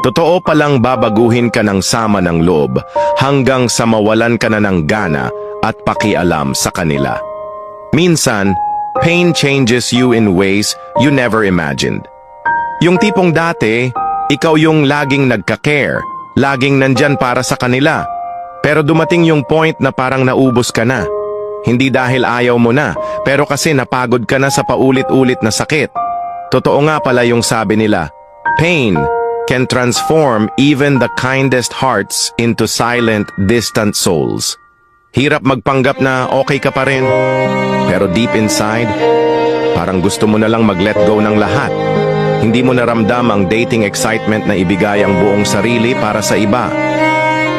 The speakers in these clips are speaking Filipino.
Totoo palang babaguhin ka ng sama ng loob hanggang sa mawalan ka na ng gana at pakialam sa kanila. Minsan, pain changes you in ways you never imagined. Yung tipong dati, ikaw yung laging nagka-care, laging nandyan para sa kanila. Pero dumating yung point na parang naubos ka na. Hindi dahil ayaw mo na, pero kasi napagod ka na sa paulit-ulit na sakit. Totoo nga pala yung sabi nila, pain can transform even the kindest hearts into silent, distant souls. Hirap magpanggap na okay ka pa rin, pero deep inside, parang gusto mo na lang mag-let go ng lahat. Hindi mo naramdam ang dating excitement na ibigay ang buong sarili para sa iba.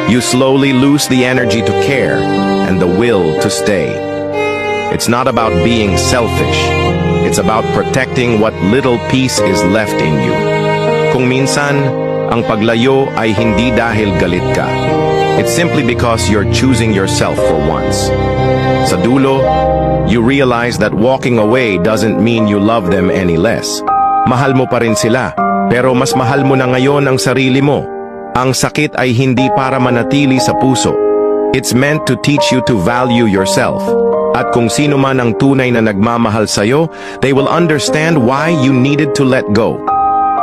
You slowly lose the energy to care and the will to stay. It's not about being selfish. It's about protecting what little peace is left in you. Kung minsan, ang paglayo ay hindi dahil galit ka. It's simply because you're choosing yourself for once. Sa dulo, you realize that walking away doesn't mean you love them any less. Mahal mo pa rin sila, pero mas mahal mo na ngayon ang sarili mo. Ang sakit ay hindi para manatili sa puso. It's meant to teach you to value yourself. At kung sino man ang tunay na nagmamahal sa'yo, they will understand why you needed to let go.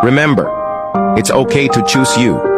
Remember, it's okay to choose you.